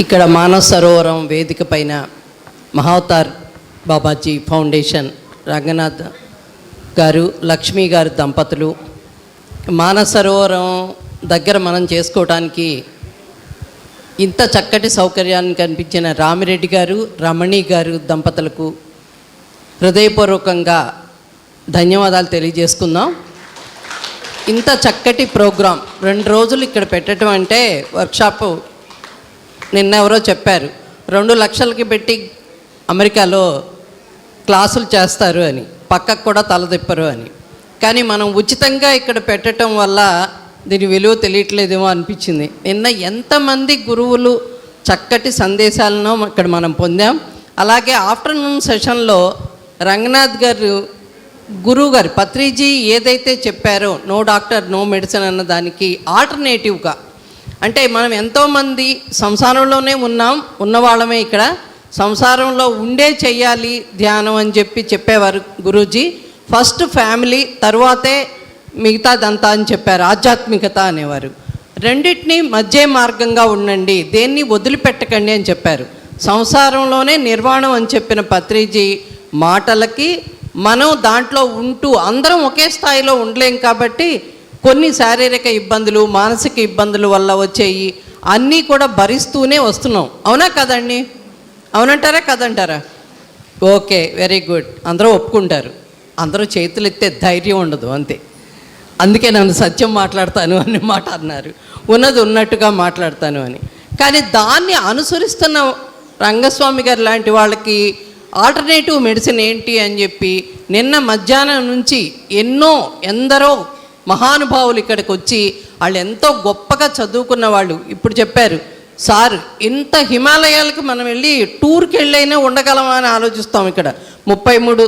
ఇక్కడ మానస సరోవరం వేదిక పైన మహావతార్ బాబాజీ ఫౌండేషన్ రంగనాథ్ గారు, లక్ష్మీ గారు దంపతులు మానస సరోవరం దగ్గర మనం చేసుకోవడానికి ఇంత చక్కటి సౌకర్యాన్ని కల్పించిన రామిరెడ్డి గారు, రమణి గారు దంపతులకు హృదయపూర్వకంగా ధన్యవాదాలు తెలియజేసుకుందాం. ఇంత చక్కటి ప్రోగ్రాం 2 రోజులు ఇక్కడ పెట్టడం అంటే, వర్క్షాపు నిన్న ఎవరో చెప్పారు 2 లక్షలకి పెట్టి అమెరికాలో క్లాసులు చేస్తారు అని, పక్కకు కూడా తలదిప్పరు అని. కానీ మనం ఉచితంగా ఇక్కడ పెట్టడం వల్ల దీని విలువ తెలియట్లేదేమో అనిపించింది. నిన్న ఎంతమంది గురువులు చక్కటి సందేశాలను ఇక్కడ మనం పొందాం. అలాగే ఆఫ్టర్నూన్ సెషన్లో రంగనాథ్ గారు గురువు గారు పత్రిజీ ఏదైతే చెప్పారో నో డాక్టర్ నో మెడిసిన్ అన్న దానికి ఆల్టర్నేటివ్గా, అంటే మనం ఎంతోమంది సంసారంలోనే ఉన్నవాళ్ళమే, ఇక్కడ సంసారంలో ఉండే చెయ్యాలి ధ్యానం అని చెప్పేవారు గురూజీ. ఫస్ట్ ఫ్యామిలీ, తర్వాతే మిగతాదంతా అని చెప్పారు, ఆధ్యాత్మికత అనేవారు. రెండింటినీ మధ్య మార్గంగా ఉండండి, దేన్ని వదిలిపెట్టకండి అని చెప్పారు. సంసారంలోనే నిర్వాణం అని చెప్పిన పత్రిజీ మాటలకి మనం దాంట్లో ఉంటూ అందరం ఒకే స్థాయిలో ఉండలేం కాబట్టి కొన్ని శారీరక ఇబ్బందులు, మానసిక ఇబ్బందుల వల్ల వచ్చేవి అన్నీ కూడా భరిస్తూనే వస్తున్నాం. అవునా కదండి? అవునంటారా కదంటారా? Okay, very good. అందరూ ఒప్పుకుంటారు. అందరూ చేతులు ఎత్తే ధైర్యం ఉండదు, అంతే. అందుకే నన్ను సత్యం మాట్లాడతాను అని మాట అన్నారు, ఉన్నది ఉన్నట్టుగా మాట్లాడతాను అని. కానీ దాన్ని అనుసరిస్తున్న రంగస్వామి గారు లాంటి వాళ్ళకి ఆల్టర్నేటివ్ మెడిసిన్ ఏంటి అని చెప్పి నిన్న మధ్యాహ్నం నుంచి ఎందరో మహానుభావులు ఇక్కడికి వచ్చి వాళ్ళు ఎంతో గొప్పగా చదువుకున్న వాళ్ళు ఇప్పుడు చెప్పారు, సార్ ఇంత హిమాలయాలకు మనం వెళ్ళి టూర్కి వెళ్ళైనా ఉండగలమా అని ఆలోచిస్తాం. ఇక్కడ 33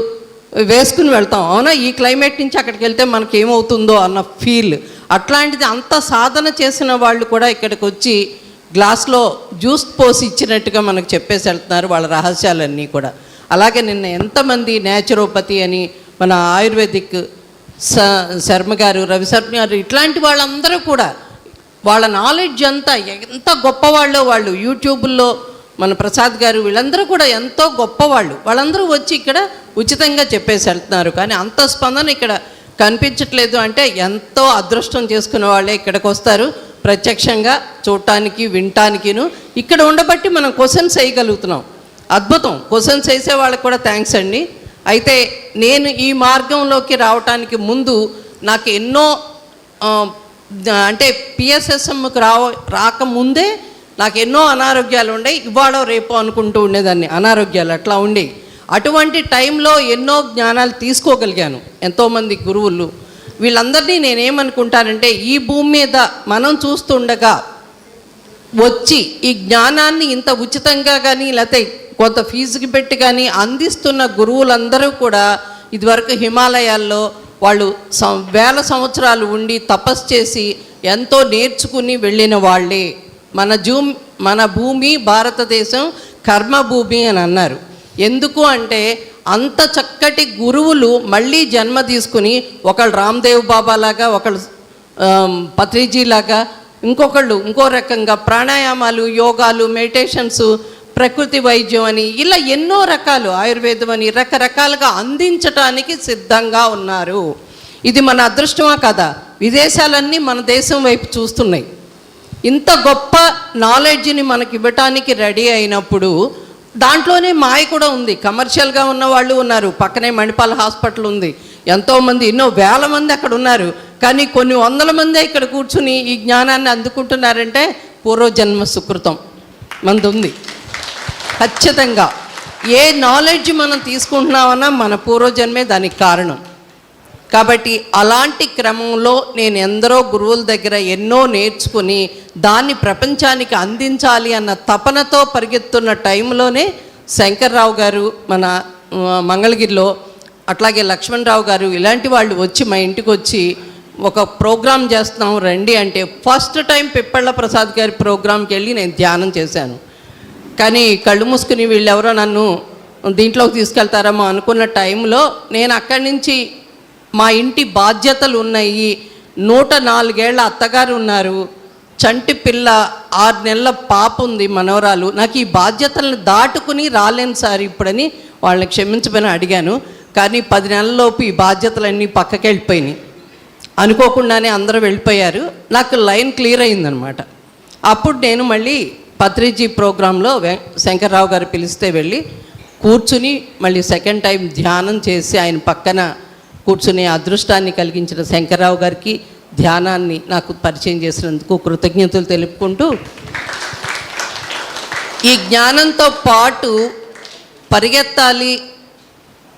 వేసుకుని వెళ్తాం, అవునా? ఈ క్లైమేట్ నుంచి అక్కడికి వెళ్తే మనకి ఏమవుతుందో అన్న ఫీల్. అట్లాంటిది అంత సాధన చేసిన వాళ్ళు కూడా ఇక్కడికి వచ్చి గ్లాస్లో జ్యూస్ పోసి ఇచ్చినట్టుగా మనకు చెప్పేసి వెళ్తున్నారు వాళ్ళ రహస్యాలన్నీ కూడా. అలాగే నిన్న ఎంతమంది న్యాచురోపతి అని, మన ఆయుర్వేదిక్ శర్మ గారు, రవి శర్మ గారు, ఇట్లాంటి వాళ్ళందరూ కూడా వాళ్ళ నాలెడ్జ్ అంతా ఎంత గొప్పవాళ్ళో వాళ్ళు. యూట్యూబ్లో మన ప్రసాద్ గారు, వీళ్ళందరూ కూడా ఎంతో గొప్పవాళ్ళు. వాళ్ళందరూ వచ్చి ఇక్కడ ఉచితంగా చెప్పేసి వెళ్తున్నారు. కానీ అంత స్పందన ఇక్కడ కనిపించట్లేదు. అంటే ఎంతో అదృష్టం చేసుకునే వాళ్ళే ఇక్కడికి వస్తారు ప్రత్యక్షంగా చూడటానికి, వినటానికిను. ఇక్కడ ఉండబట్టి మనం క్వశ్చన్స్ వేయగలుగుతున్నాం. అద్భుతం. క్వశ్చన్స్ వేసే వాళ్ళకి కూడా థ్యాంక్స్ అండి. అయితే నేను ఈ మార్గంలోకి రావటానికి ముందు నాకు ఎన్నో అంటే పిఎస్ఎస్ఎంకి రాకముందే నాకు ఎన్నో అనారోగ్యాలు ఉండేవి. ఇవాళ రేపు అనుకుంటూ ఉండేదాన్ని, అనారోగ్యాలు అట్లా ఉండేవి. అటువంటి టైంలో ఎన్నో జ్ఞానాలు తీసుకోగలిగాను. ఎంతోమంది గురువులు, వీళ్ళందరినీ నేనేమనుకుంటానంటే, ఈ భూమి మీద మనం చూస్తుండగా వచ్చి ఈ జ్ఞానాన్ని ఇంత ఉచితంగా కానీ లేకపోతే కొంత ఫీజుకి పెట్టి కానీ అందిస్తున్న గురువులందరూ కూడా ఇదివరకు హిమాలయాల్లో వాళ్ళు వేల సంవత్సరాలు ఉండి తపస్సు చేసి ఎంతో నేర్చుకుని వెళ్ళిన వాళ్ళే. మన భూమి భారతదేశం కర్మభూమి అని అన్నారు. ఎందుకు అంటే అంత చక్కటి గురువులు మళ్ళీ జన్మ తీసుకుని, ఒకళ్ళు రామ్దేవ్ బాబా లాగా, ఒకళ్ళు పత్రిజీ లాగా, ఇంకొకళ్ళు ఇంకో రకంగా ప్రాణాయామాలు, యోగాలు, మెడిటేషన్స్, ప్రకృతి వైద్యం అని, ఇలా ఎన్నో రకాలు, ఆయుర్వేదం అని రకరకాలుగా అందించటానికి సిద్ధంగా ఉన్నారు. ఇది మన అదృష్టమా కదా? విదేశాలన్నీ మన దేశం వైపు చూస్తున్నాయి. ఇంత గొప్ప నాలెడ్జ్ని మనకి ఇవ్వటానికి రెడీ అయినప్పుడు దాంట్లోనే మాయ కూడా ఉంది. కమర్షియల్గా ఉన్న వాళ్ళు ఉన్నారు. పక్కనే మణిపాల్ హాస్పిటల్ ఉంది, ఎంతోమంది, ఎన్నో వేల మంది అక్కడ ఉన్నారు. కానీ కొన్ని వందల మంది ఇక్కడ కూర్చుని ఈ జ్ఞానాన్ని అందుకుంటున్నారంటే పూర్వజన్మ సుకృతం మనది ఉంది ఖచ్చితంగా. ఏ నాలెడ్జ్ మనం తీసుకుంటున్నామన్నా మన పూర్వజన్మే దానికి కారణం. కాబట్టి అలాంటి క్రమంలో నేను ఎందరో గురువుల దగ్గర ఎన్నో నేర్చుకుని దాన్ని ప్రపంచానికి అందించాలి అన్న తపనతో పరిగెత్తున్న టైంలోనే శంకర్రావు గారు మన మంగళగిరిలో, అట్లాగే లక్ష్మణరావు గారు, ఇలాంటి వాళ్ళు వచ్చి మా ఇంటికి వచ్చి ఒక ప్రోగ్రాం చేస్తున్నాం రండి అంటే, ఫస్ట్ టైం పిప్పళ్ళ ప్రసాద్ గారి ప్రోగ్రాంకి వెళ్ళి నేను ధ్యానం చేశాను. కానీ కళ్ళు మూసుకుని వీళ్ళెవరో నన్ను దీంట్లోకి తీసుకెళ్తారేమో అనుకున్న టైంలో నేను అక్కడి నుంచి మా ఇంటి బాధ్యతలు ఉన్నాయి, 104 ఏళ్ల అత్తగారు ఉన్నారు, చంటి పిల్ల 6 నెలల పాప ఉంది, మనవరాలు. నాకు ఈ బాధ్యతలను దాటుకుని రాలేను సార్ ఇప్పుడని వాళ్ళని క్షమించమని అడిగాను. కానీ 10 నెలలలోపు ఈ బాధ్యతలన్నీ పక్కకి వెళ్ళిపోయినాయి. అనుకోకుండానే అందరూ వెళ్ళిపోయారు. నాకు లైన్ క్లియర్ అయిందనమాట. అప్పుడు నేను మళ్ళీ పత్రిజీ ప్రోగ్రాంలో శంకర్రావు గారు పిలిస్తే వెళ్ళి కూర్చుని మళ్ళీ సెకండ్ టైం ధ్యానం చేసి ఆయన పక్కన కూర్చునే అదృష్టాన్ని కలిగించిన శంకర్రావు గారికి, ధ్యానాన్ని నాకు పరిచయం చేసినందుకు కృతజ్ఞతలు తెలుపుకుంటూ, ఈ జ్ఞానంతో పాటు పరిగెత్తాలి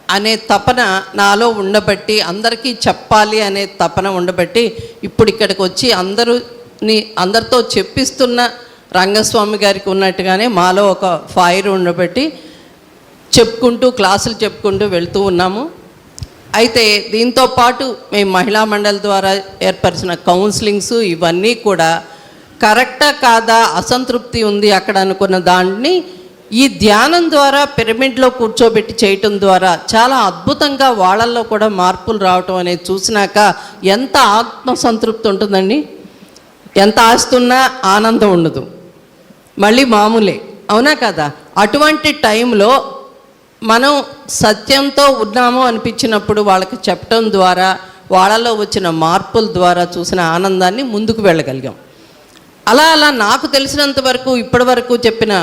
అనే తపన నాలో ఉండబట్టి, అందరికీ చెప్పాలి అనే తపన ఉండబట్టి ఇప్పుడు ఇక్కడికి వచ్చి అందరితో చెప్పిస్తున్న రంగస్వామి గారికి ఉన్నట్టుగానే మాలో ఒక ఫైర్ ఉండబట్టి చెప్పుకుంటూ క్లాసులు చెప్పుకుంటూ వెళ్తూ ఉన్నాము. అయితే దీంతో పాటు మేము మహిళా మండలి ద్వారా ఏర్పరిచిన కౌన్సిలింగ్స్ ఇవన్నీ కూడా కరెక్టా కాదా, అసంతృప్తి ఉంది అక్కడ అనుకున్న దాన్ని ఈ ధ్యానం ద్వారా పిరమిడ్లో కూర్చోబెట్టి చేయటం ద్వారా చాలా అద్భుతంగా వాళ్ళల్లో కూడా మార్పులు రావటం అనేది చూసినాక ఎంత ఆత్మసంతృప్తి ఉంటుందండి. ఎంత ఆస్తున్నా ఆనందం ఉండదు, మళ్ళీ మామూలే, అవునా కదా? అటువంటి టైంలో మనం సత్యంతో ఉన్నాము అనిపించినప్పుడు వాళ్ళకి చెప్పటం ద్వారా, వాళ్ళలో వచ్చిన మార్పుల ద్వారా చూసిన ఆనందాన్ని ముందుకు వెళ్ళగలిగాం. అలా నాకు తెలిసినంత వరకు ఇప్పటి వరకు చెప్పిన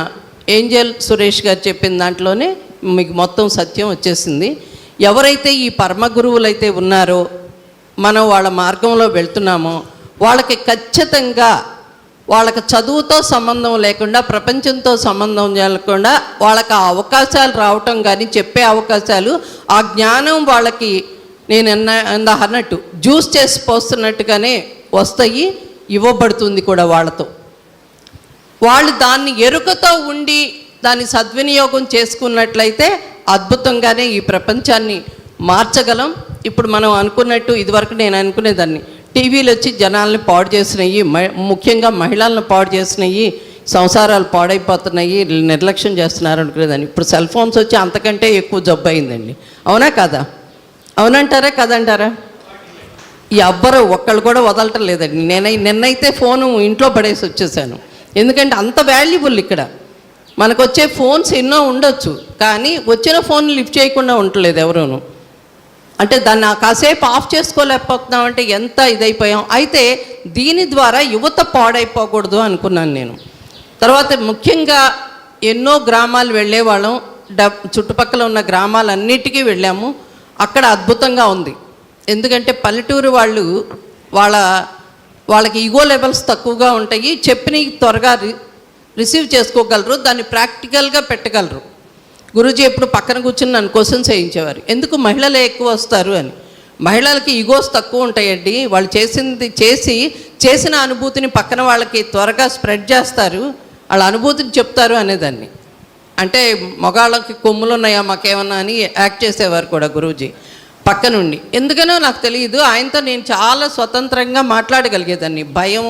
ఏంజల్ సురేష్ గారు చెప్పిన దాంట్లోనే మీకు మొత్తం సత్యం వచ్చేసింది. ఎవరైతే ఈ పరమ గురువులైతే ఉన్నారో, మనం వాళ్ళ మార్గంలో వెళ్తున్నామో వాళ్ళకి ఖచ్చితంగా వాళ్ళకి చదువుతో సంబంధం లేకుండా, ప్రపంచంతో సంబంధం లేకుండా వాళ్ళకి ఆ అవకాశాలు రావటం కానీ, చెప్పే అవకాశాలు, ఆ జ్ఞానం వాళ్ళకి నేను అన్నట్టు జ్యూస్ చేసి పోస్తున్నట్టుగానే వస్తాయి, ఇవ్వబడుతుంది కూడా వాళ్ళతో. వాళ్ళు దాన్ని ఎరుకతో ఉండి దాన్ని సద్వినియోగం చేసుకున్నట్లయితే అద్భుతంగానే ఈ ప్రపంచాన్ని మార్చగలం. ఇప్పుడు మనం అనుకున్నట్టు, ఇదివరకు నేను అనుకునేదాన్ని, టీవీలు వచ్చి జనాల్ని పాడు చేసినాయి, ముఖ్యంగా మహిళలను పాడు చేసినాయి, సంసారాలు పాడైపోతున్నాయి, నిర్లక్ష్యం చేస్తున్నారు అనుకునేదాన్ని. ఇప్పుడు సెల్ ఫోన్స్ వచ్చి అంతకంటే ఎక్కువ జబ్బు అయిందండి, అవునా కదా? అవునంటారా కదంటారా? ఎవ్వరు ఒక్కళ్ళు కూడా వదలటం లేదండి. నిన్నైతే ఫోను ఇంట్లో పడేసి వచ్చేసాను. ఎందుకంటే అంత వాల్యుబుల్ ఇక్కడ. మనకు వచ్చే ఫోన్స్ ఎన్నో ఉండొచ్చు, కానీ వచ్చిన ఫోన్ లిఫ్ట్ చేయకుండా ఉండలేదు ఎవరూను. అంటే దాన్ని కాసేపు ఆఫ్ చేసుకోలేకపోతున్నాం అంటే ఎంత ఇదైపోయాం. అయితే దీని ద్వారా యువత పాడైపోకూడదు అనుకున్నాను నేను. తర్వాత ముఖ్యంగా ఎన్నో గ్రామాలు వెళ్ళేవాళ్ళం, చుట్టుపక్కల ఉన్న గ్రామాలన్నిటికీ వెళ్ళాము. అక్కడ అద్భుతంగా ఉంది. ఎందుకంటే పల్లెటూరు వాళ్ళు వాళ్ళకి ఈగో లెవెల్స్ తక్కువగా ఉంటాయి, చెప్పినవి త్వరగా రిసీవ్ చేసుకోగలరు, దాన్ని ప్రాక్టికల్గా పెట్టగలరు. గురూజీ ఎప్పుడు పక్కన కూర్చుని నన్ను క్వశ్చన్స్ వేయించేవారు, ఎందుకు మహిళలే ఎక్కువ వస్తారు అని. మహిళలకి ఈగోస్ తక్కువ ఉంటాయండి, వాళ్ళు చేసిన అనుభూతిని పక్కన వాళ్ళకి త్వరగా స్ప్రెడ్ చేస్తారు, వాళ్ళ అనుభూతిని చెప్తారు అనేదాన్ని. అంటే మగాళ్ళకి కొమ్ములు ఉన్నాయా మాకేమన్నా అని యాక్ట్ చేసేవారు కూడా గురూజీ పక్కనుండి. ఎందుకనో నాకు తెలియదు, ఆయనతో నేను చాలా స్వతంత్రంగా మాట్లాడగలిగేదాన్ని. భయం,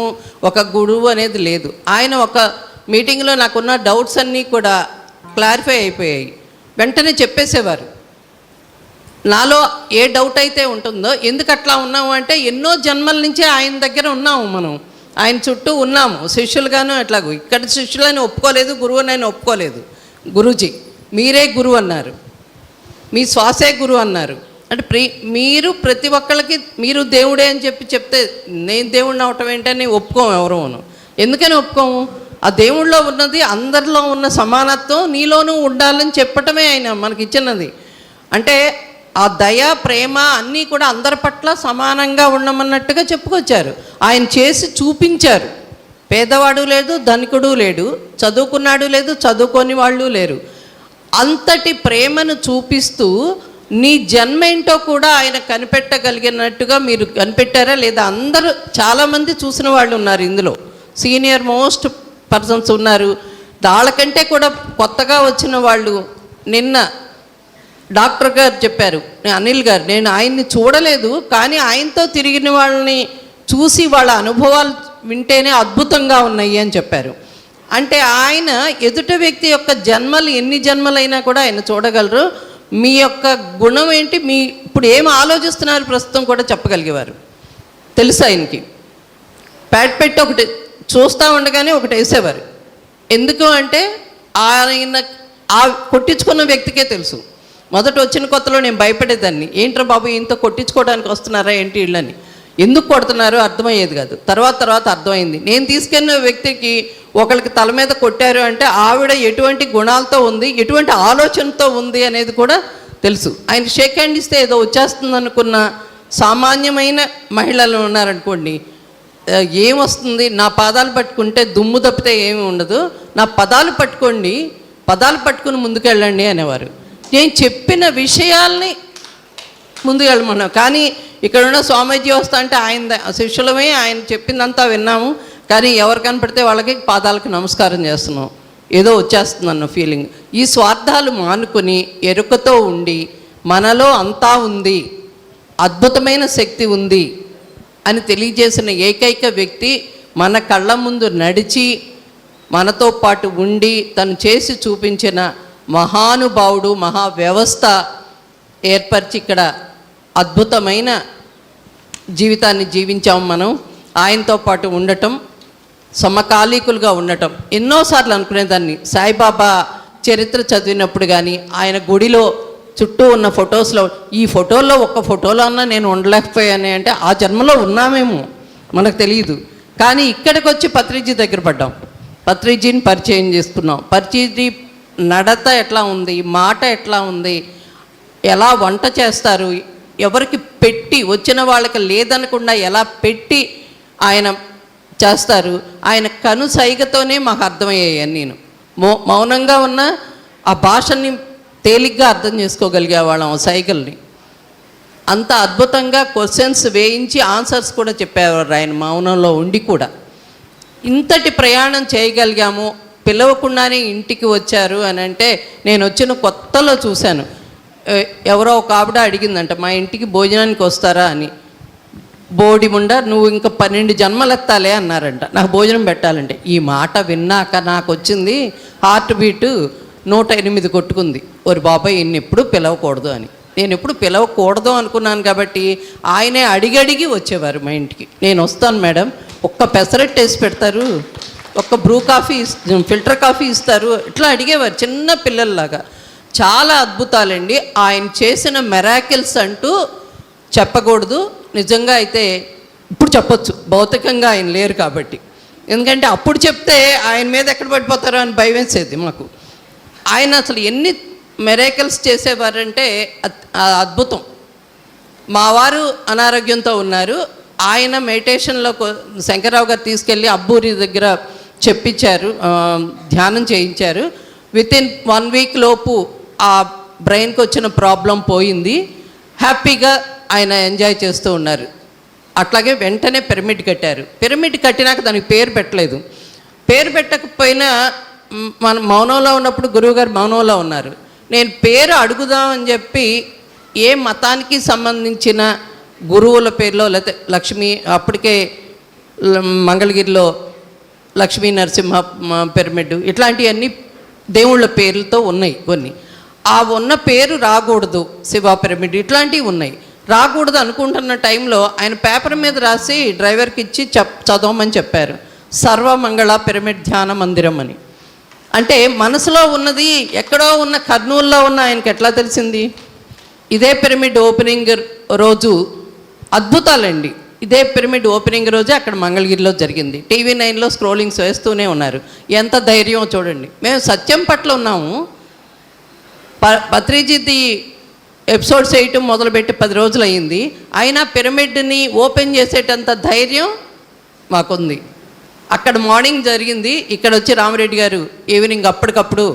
ఒక గురువు అనేది లేదు. ఆయన ఒక మీటింగ్లో నాకున్న డౌట్స్ అన్నీ కూడా క్లారిఫై అయిపోయాయి, వెంటనే చెప్పేసేవారు. నాలో ఏ డౌట్ అయితే ఉంటుందో, ఎందుకు అట్లా ఉన్నాము అంటే ఎన్నో జన్మల నుంచే ఆయన దగ్గర ఉన్నాము, మనం ఆయన చుట్టూ ఉన్నాము శిష్యులుగాను. ఎట్లాగో ఇక్కడ శిష్యులని ఒప్పుకోలేదు, గురువు అని ఒప్పుకోలేదు. గురూజీ మీరే గురువు అన్నారు, మీ శ్వాసే గురువు అన్నారు. అంటే మీరు ప్రతి ఒక్కళ్ళకి మీరు దేవుడే అని చెప్తే నేను దేవుడిని అవటం ఏంటని ఒప్పుకోము ఎవరోను. ఎందుకని ఒప్పుకోము? ఆ దేవుళ్ళలో ఉన్నది, అందరిలో ఉన్న సమానత్వం నీలోనూ ఉండాలని చెప్పటమే ఆయన మనకి ఇచ్చినది. అంటే ఆ దయ, ప్రేమ అన్నీ కూడా అందరి పట్ల సమానంగా ఉండమన్నట్టుగా చెప్పుకొచ్చారు. ఆయన చేసి చూపించారు. పేదవాడు లేదు, ధనికుడు లేడు, చదువుకున్నాడు లేదు, చదువుకొని వాళ్ళు లేరు. అంతటి ప్రేమను చూపిస్తూ నీ జన్మ ఏంటో కూడా ఆయన కనిపెట్టగలిగినట్టుగా మీరు కనిపెట్టారా లేదా? అందరూ చాలామంది చూసిన వాళ్ళు ఉన్నారు ఇందులో, సీనియర్ మోస్ట్ పర్సన్స్ ఉన్నారు, వాళ్ళకంటే కూడా కొత్తగా వచ్చిన వాళ్ళు. నిన్న డాక్టర్ గారు చెప్పారు, అనిల్ గారు, నేను ఆయన్ని చూడలేదు కానీ ఆయనతో తిరిగిన వాళ్ళని చూసి వాళ్ళ అనుభవాలు వింటేనే అద్భుతంగా ఉన్నాయి అని చెప్పారు. అంటే ఆయన ఎదుటి వ్యక్తి యొక్క జన్మలు ఎన్ని జన్మలైనా కూడా ఆయన చూడగలరు. మీ యొక్క గుణం ఏంటి, మీ ఇప్పుడు ఏం ఆలోచిస్తున్నారు ప్రస్తుతం కూడా చెప్పగలిగేవారు తెలుసు ఆయనకి. ప్యాడ్ పెట్టి ఒకటి చూస్తూ ఉండగానే ఒకటి వేసేవారు. ఎందుకు అంటే ఆయన ఆ కొట్టించుకున్న వ్యక్తికే తెలుసు. మొదట వచ్చిన కొత్తలో నేను భయపడేదాన్ని, ఏంట్రా బాబు ఇంత కొట్టించుకోవడానికి వస్తున్నారా ఏంటి వీళ్ళని, ఎందుకు కొడుతున్నారో అర్థమయ్యేది కాదు. తర్వాత అర్థమైంది. నేను తీసుకెళ్ళిన వ్యక్తికి ఒకరికి తల మీద కొట్టారు అంటే ఆవిడ ఎటువంటి గుణాలతో ఉంది, ఎటువంటి ఆలోచనతో ఉంది అనేది కూడా తెలుసు. ఆయన షేక్ హ్యాండ్ ఇస్తే ఏదో వచ్చేస్తుంది అనుకున్న సామాన్యమైన మహిళలు ఉన్నారనుకోండి, ఏమొస్తుంది, నా పాదాలు పట్టుకుంటే దుమ్ము తప్పితే ఏమి ఉండదు, నా పదాలు పట్టుకోండి, పదాలు పట్టుకుని ముందుకెళ్ళండి అనేవారు. నేను చెప్పిన విషయాల్ని ముందుకెళ్ళమన్నాం. కానీ ఇక్కడ ఉన్న స్వామీజీ వస్తా అంటే ఆయన శిష్యులమే, ఆయన చెప్పిందంతా విన్నాము. కానీ ఎవరు కనపడితే వాళ్ళకి పాదాలకు నమస్కారం చేస్తున్నాం, ఏదో వచ్చేస్తుంది అన్న ఫీలింగ్. ఈ స్వార్థాలు మానుకొని ఎరుకతో ఉండి మనలో అంతా ఉంది, అద్భుతమైన శక్తి ఉంది అని తెలియజేసిన ఏకైక వ్యక్తి మన కళ్ళ ముందు నడిచి మనతో పాటు ఉండి తను చేసి చూపించిన మహానుభావుడు, మహా వ్యవస్థ ఏర్పరిచి ఇక్కడ అద్భుతమైన జీవితాన్ని జీవించాము మనం. ఆయనతో పాటు ఉండటం, సమకాలీకులుగా ఉండటం. ఎన్నోసార్లు అనుకునేదాన్ని, సాయిబాబా చరిత్ర చదివినప్పుడు కానీ ఆయన గుడిలో చుట్టూ ఉన్న ఫొటోస్లో, ఈ ఫోటోల్లో ఒక్క ఫోటోలో అన్నా నేను ఉండలేకపోయానే అంటే ఆ జన్మలో ఉన్నామేమో మనకు తెలియదు. కానీ ఇక్కడికి వచ్చి పత్రిజీ దగ్గర పడ్డాం, పత్రిజీని పరిచయం చేసుకున్నాం. పత్రిజీ నడత ఎట్లా ఉంది, మాట ఎట్లా ఉంది, ఎలా వంట చేస్తారు, ఎవరికి పెట్టి వచ్చిన వాళ్ళకి లేదనకుండా ఎలా పెట్టి ఆయన చేస్తారు, ఆయన కను సైగతోనే మాకు అర్థమయ్యాయి. నేను మౌనంగా ఉన్న ఆ భాషని తేలిగ్గా అర్థం చేసుకోగలిగేవాళ్ళం, సైగల్ని. అంత అద్భుతంగా క్వశ్చన్స్ వేయించి ఆన్సర్స్ కూడా చెప్పేవారు ఆయన మౌనంలో ఉండి కూడా. ఇంతటి ప్రయాణం చేయగలిగాము, పిలవకుండానే ఇంటికి వచ్చారు అని అంటే నేను వచ్చిన కొత్తలో చూశాను. ఎవరో ఒక ఆవిడ అడిగిందంట, మా ఇంటికి భోజనానికి వస్తారా అని. బోడిముండ, నువ్వు ఇంకా 12 జన్మలు ఎత్తాలే అన్నారంట నాకు భోజనం పెట్టాలంటే. ఈ మాట విన్నాక నాకు వచ్చింది హార్ట్ బీటు 108 కొట్టుకుంది. ఓరి బాబాయ్ ఇన్ని ఎప్పుడు పిలవకూడదు అని. నేను ఎప్పుడు పిలవకూడదు అనుకున్నాను కాబట్టి ఆయనే అడిగడిగి వచ్చేవారు మా ఇంటికి. నేను వస్తాను మేడం, ఒక్క పెసరట్టు వేసి పెడతారు, ఒక్క బ్రూ కాఫీ ఫిల్టర్ కాఫీ ఇస్తారు, ఇట్లా అడిగేవారు చిన్న పిల్లల్లాగా. చాలా అద్భుతాలండి ఆయన చేసిన మెరాకిల్స్ అంటూ చెప్పకూడదు. నిజంగా అయితే ఇప్పుడు చెప్పొచ్చు, భౌతికంగా ఆయన లేరు కాబట్టి. ఎందుకంటే అప్పుడు చెప్తే ఆయన మీద ఎక్కడ పడిపోతారో అని భయం వేసేది మాకు. ఆయన అసలు ఎన్ని మెరాకిల్స్ చేసేవారంటే అద్భుతం. మా వారు అనారోగ్యంతో ఉన్నారు, ఆయన మెడిటేషన్లో శంకర్రావు గారు తీసుకెళ్ళి అబ్బూరి దగ్గర చెప్పించారు, ధ్యానం చేయించారు. వితిన్ 1 వీక్ లోపు ఆ బ్రెయిన్కి వచ్చిన ప్రాబ్లం పోయింది. హ్యాపీగా ఆయన ఎంజాయ్ చేస్తూ ఉన్నారు. అట్లాగే వెంటనే పిరమిడ్ కట్టారు. పిరమిడ్ కట్టినాక దానికి పేరు పెట్టలేదు. పేరు పెట్టకపోయినా మన మౌనంలో ఉన్నప్పుడు గురువుగారు మౌనంలో ఉన్నారు. నేను పేరు అడుగుదామని చెప్పి ఏ మతానికి సంబంధించిన గురువుల పేరులో, లేకపోతే లక్ష్మీ, అప్పటికే మంగళగిరిలో లక్ష్మీ నరసింహ పిరమిడ్, ఇట్లాంటివన్నీ దేవుళ్ళ పేర్లతో ఉన్నాయి కొన్ని. ఆ ఉన్న పేరు రాకూడదు, శివ పిరమిడ్ ఇట్లాంటివి ఉన్నాయి. రాకూడదు అనుకుంటున్న టైంలో ఆయన పేపర్ మీద రాసి డ్రైవర్కి ఇచ్చి చదవమని చెప్పారు, సర్వమంగళ పిరమిడ్ ధ్యాన మందిరం అని. అంటే మనసులో ఉన్నది ఎక్కడో ఉన్న కర్నూలులో ఉన్న ఆయనకి ఎట్లా తెలిసింది? ఇదే పిరమిడ్ ఓపెనింగ్ రోజు అద్భుతాలండి. ఇదే పిరమిడ్ ఓపెనింగ్ రోజే అక్కడ మంగళగిరిలో జరిగింది. TV9లో స్క్రోలింగ్స్ వేస్తూనే ఉన్నారు. ఎంత ధైర్యం చూడండి. మేము సత్యం పట్ల ఉన్నాము. పత్రిజీది ఎపిసోడ్స్ వేయటం మొదలుపెట్టి 10 రోజులు అయ్యింది. అయినా పిరమిడ్ని ఓపెన్ చేసేటంత ధైర్యం మాకుంది. అక్కడ మార్నింగ్ జరిగింది, ఇక్కడ వచ్చి రామరెడ్డి గారు ఈవినింగ్ అప్పటికప్పుడు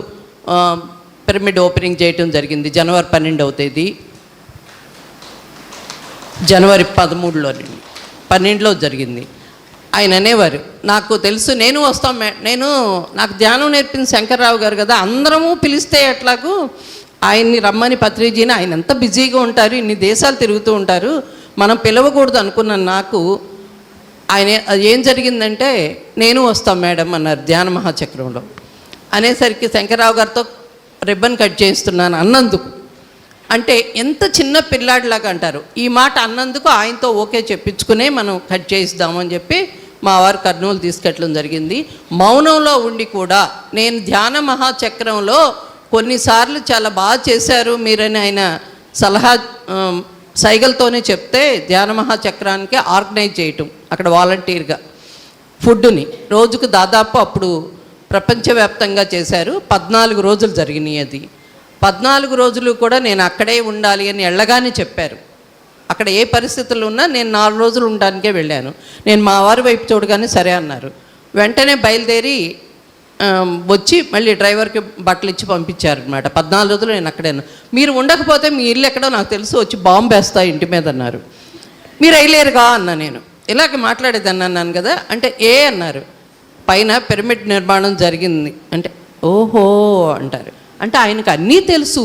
పిరమిడ్ ఓపెనింగ్ చేయటం జరిగింది. జనవరి 12వ తేదీ, జనవరి 12లో జరిగింది. ఆయన అనేవారు, నాకు తెలుసు నేను వస్తాం, నాకు ధ్యానం నేర్పింది శంకర్రావు గారు కదా, అందరము పిలిస్తే ఎట్లాగూ ఆయన్ని రమ్మని పత్రిజీని, ఆయన ఎంత బిజీగా ఉంటారు, ఇన్ని దేశాలు తిరుగుతూ ఉంటారు, మనం పిలవకూడదు అనుకున్నాను. నాకు ఆయన ఏం జరిగిందంటే, నేను వస్తాం మేడం అన్నారు ధ్యాన మహాచక్రంలో. అనేసరికి శంకర్రావు గారితో రిబ్బన్ కట్ చేస్తున్నాను అన్నందుకు. అంటే ఎంత చిన్న పిల్లాడిలాగా అంటారు. ఈ మాట అన్నందుకు ఆయనతో ఓకే చెప్పించుకునే మనం కట్ చేయిద్దామని చెప్పి మా వారు కర్నూలు తీసుకెళ్ళడం జరిగింది. మౌనంలో ఉండి కూడా నేను ధ్యాన మహాచక్రంలో కొన్నిసార్లు చాలా బాగా చేశారు మీరని ఆయన సలహా సైగలతోనే చెప్తే ధ్యాన మహాచక్రానికి ఆర్గనైజ్ చేయటం అక్కడ వాలంటీర్గా ఫుడ్ని రోజుకు దాదాపు అప్పుడు ప్రపంచవ్యాప్తంగా చేశారు. 14 రోజులు జరిగినాయి. అది 14 రోజులు కూడా నేను అక్కడే ఉండాలి అని ఎళ్ళగానే చెప్పారు. అక్కడ ఏ పరిస్థితులు ఉన్నా నేను 4 రోజులు ఉండడానికే వెళ్ళాను. నేను మా వారి వైపు చూడగానే సరే అన్నారు. వెంటనే బయలుదేరి వచ్చి మళ్ళీ డ్రైవర్కి బట్టలు ఇచ్చి పంపించారు అనమాట. 14 రోజులు నేను అక్కడే. మీరు ఉండకపోతే మీ ఇల్లు ఎక్కడో నాకు తెలుసు, వచ్చి బాంబు వేస్తా ఇంటి మీద అన్నారు. మీరు అయ్యలేరుగా అన్నా. నేను ఇలాగ మాట్లాడేదాన్ని అన్నాను కదా. అంటే అన్నారు. పైన పిరమిడ్ నిర్మాణం జరిగింది అంటే ఓహో అంటారు. అంటే ఆయనకు అన్నీ తెలుసు,